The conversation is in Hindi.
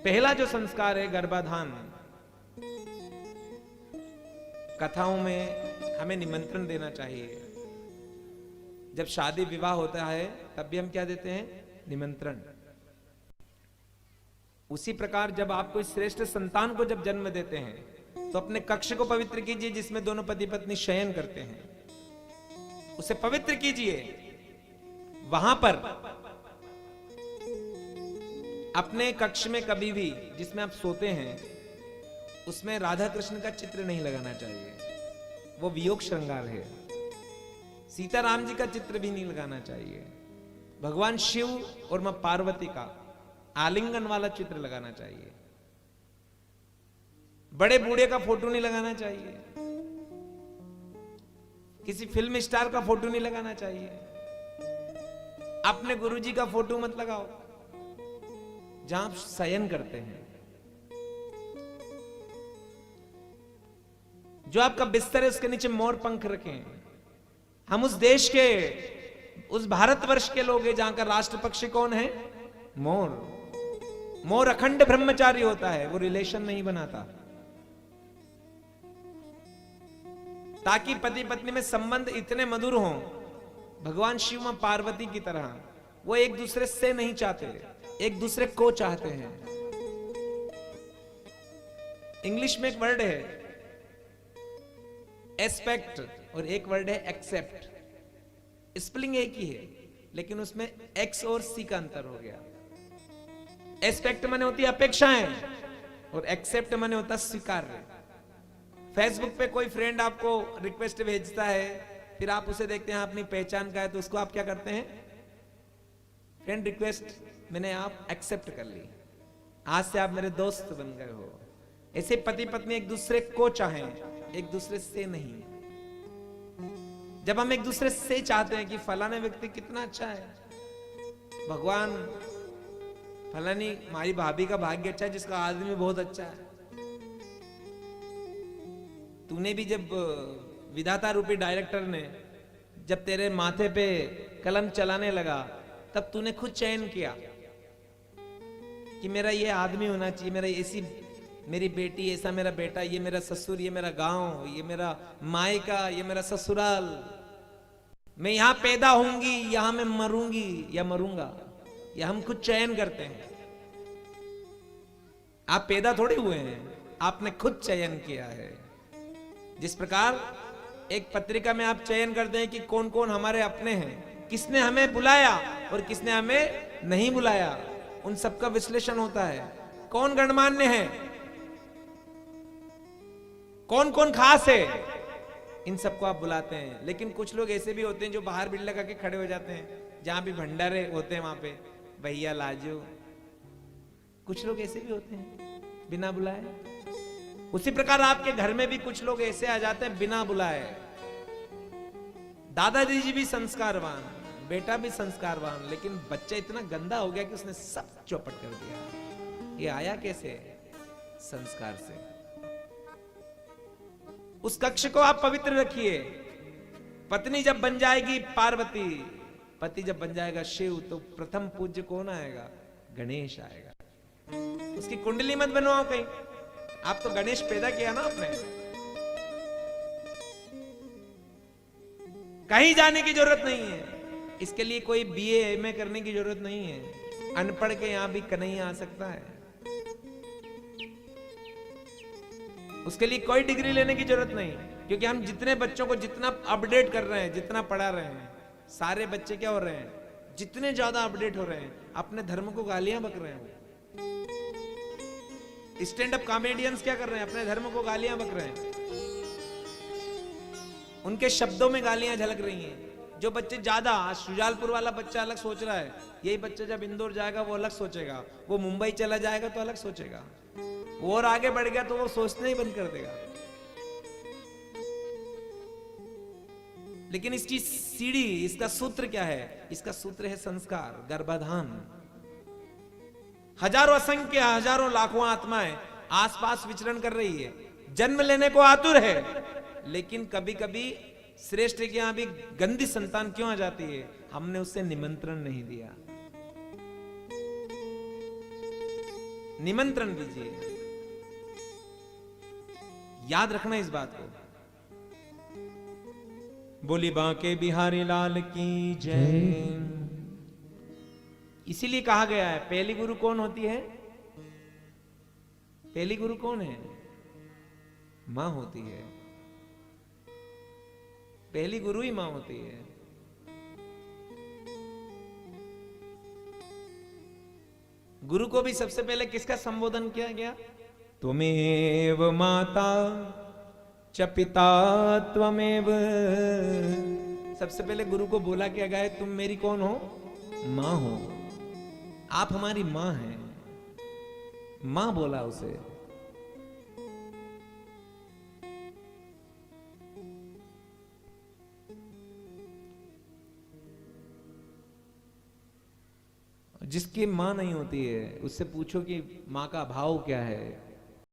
पहला जो संस्कार है गर्भाधान, कथाओं में हमें निमंत्रण देना चाहिए। जब शादी विवाह होता है तब भी हम क्या देते हैं? निमंत्रण। उसी प्रकार जब आप कोई श्रेष्ठ संतान को जब जन्म देते हैं तो अपने कक्ष को पवित्र कीजिए जिसमें दोनों पति पत्नी शयन करते हैं, उसे पवित्र कीजिए। वहां पर अपने कक्ष में कभी भी जिसमें आप सोते हैं उसमें राधा कृष्ण का चित्र नहीं लगाना चाहिए, वो वियोग श्रृंगार है। सीताराम जी का चित्र भी नहीं लगाना चाहिए। भगवान शिव और मां पार्वती का आलिंगन वाला चित्र लगाना चाहिए। बड़े बूढ़े का फोटो नहीं लगाना चाहिए। किसी फिल्म स्टार का फोटो नहीं लगाना चाहिए। अपने गुरुजी का फोटो मत लगाओ जहां आप शयन करते हैं। जो आपका बिस्तर है उसके नीचे मोर पंख रखें। हम उस देश के, उस भारतवर्ष के लोग हैं जहां का राष्ट्र पक्षी कौन है? मोर। मोर अखंड ब्रह्मचारी होता है, वो रिलेशन नहीं बनाता, ताकि पति पत्नी में संबंध इतने मधुर हों भगवान शिव मां पार्वती की तरह। वो एक दूसरे से नहीं चाहते, एक दूसरे को चाहते हैं। इंग्लिश में एक वर्ड है एस्पेक्ट और एक वर्ड है एक्सेप्ट। स्पेलिंग एक ही है लेकिन उसमें एक्स और सी का अंतर हो गया। एस्पेक्ट माने होती है अपेक्षाएं और एक्सेप्ट माने होता स्वीकार्य। फेसबुक पे कोई फ्रेंड आपको रिक्वेस्ट भेजता है, फिर आप उसे देखते हैं अपनी पहचान का है तो उसको आप क्या करते हैं? फ्रेंड रिक्वेस्ट मैंने आप एक्सेप्ट कर ली, आज से आप मेरे दोस्त बन गए हो। ऐसे पति पत्नी एक दूसरे को चाहें, एक दूसरे से नहीं। जब हम एक दूसरे से चाहते हैं कि फलाने व्यक्ति कितना अच्छा है, भगवान फलानी हमारी भाभी का भाग्य अच्छा है जिसका आदमी बहुत अच्छा है। तूने भी जब विधाता रूपी डायरेक्टर ने जब तेरे माथे पे कलम चलाने लगा तब तूने खुद चयन किया कि मेरा ये आदमी होना चाहिए, मेरा ऐसी मेरी बेटी, ऐसा मेरा बेटा, ये मेरा ससुर, ये मेरा गांव, ये मेरा मायका, ये मेरा ससुराल, मैं यहां पैदा होंगी, यहां मैं मरूंगी या मरूंगा। या हम खुद चयन करते हैं। आप पैदा थोड़े हुए हैं, आपने खुद चयन किया है। जिस प्रकार एक पत्रिका में आप चयन करते हैं कि कौन कौन हमारे अपने हैं, किसने हमें बुलाया और किसने हमें नहीं बुलाया, उन सबका विश्लेषण होता है। कौन गणमान्य है, कौन कौन खास है, इन सबको आप बुलाते हैं। लेकिन कुछ लोग ऐसे भी होते हैं जो बाहर बिल्ला करके खड़े हो जाते हैं, जहां भी भंडारे होते हैं वहां पे, भैया लाजो। कुछ लोग ऐसे भी होते हैं बिना बुलाए। उसी प्रकार आपके घर में भी कुछ लोग ऐसे आ जाते हैं बिना बुलाए। दादाजी जी भी संस्कारवान, बेटा भी संस्कारवान, लेकिन बच्चा इतना गंदा हो गया कि उसने सब चौपट कर दिया। ये आया कैसे? संस्कार से। उस कक्ष को आप पवित्र रखिए। पत्नी जब बन जाएगी पार्वती, पति जब बन जाएगा शिव, तो प्रथम पूज्य कौन आएगा? गणेश आएगा। उसकी कुंडली मत बनवाओ कहीं। आप तो गणेश पैदा किया ना आपने। कहीं जाने की जरूरत नहीं है। इसके लिए कोई बीए एमए करने की जरूरत नहीं है। अनपढ़ के यहां भी कन्हैया आ सकता है। उसके लिए कोई डिग्री लेने की जरूरत नहीं, क्योंकि हम जितने बच्चों को जितना अपडेट कर रहे हैं, जितना पढ़ा रहे हैं, सारे बच्चे क्या हो रहे हैं? जितने ज्यादा अपडेट हो रहे हैं, अपने धर्म को गालियां बक रहे हैं। स्टैंड अप कॉमेडियंस क्या कर रहे हैं? अपने धर्म को गालियां बक रहे हैं। उनके शब्दों में गालियां झलक रही हैं। जो बच्चे ज्यादा, शुजालपुर वाला बच्चा अलग सोच रहा है, यही बच्चा जब इंदौर जाएगा वो अलग सोचेगा, वो मुंबई चला जाएगा तो अलग सोचेगा, वो और आगे बढ़ गया तो वो सोचना ही बंद कर देगा। लेकिन इसकी सीढ़ी, इसका सूत्र क्या है? इसका सूत्र है संस्कार, गर्भाधान। हजारों असंख्य, हजारों लाखों आत्माएं आसपास विचरण कर रही है, जन्म लेने को आतुर है, लेकिन कभी कभी श्रेष्ठ के यहां भी गंदी संतान क्यों आ जाती है? हमने उससे निमंत्रण नहीं दिया। निमंत्रण दीजिए। याद रखना इस बात को। बोली बांके बिहारी लाल की जय। इसीलिए कहा गया है पहली गुरु कौन होती है? पहली गुरु कौन है? मां होती है। पहली गुरु ही मां होती है। गुरु को भी सबसे पहले किसका संबोधन किया गया? त्वमेव माता च पिता त्वमेव। सबसे पहले गुरु को बोला क्या गया है? तुम मेरी कौन हो? मां हो। आप हमारी मां हैं। मां बोला उसे। जिसकी मां नहीं होती है उससे पूछो कि मां का भाव क्या है,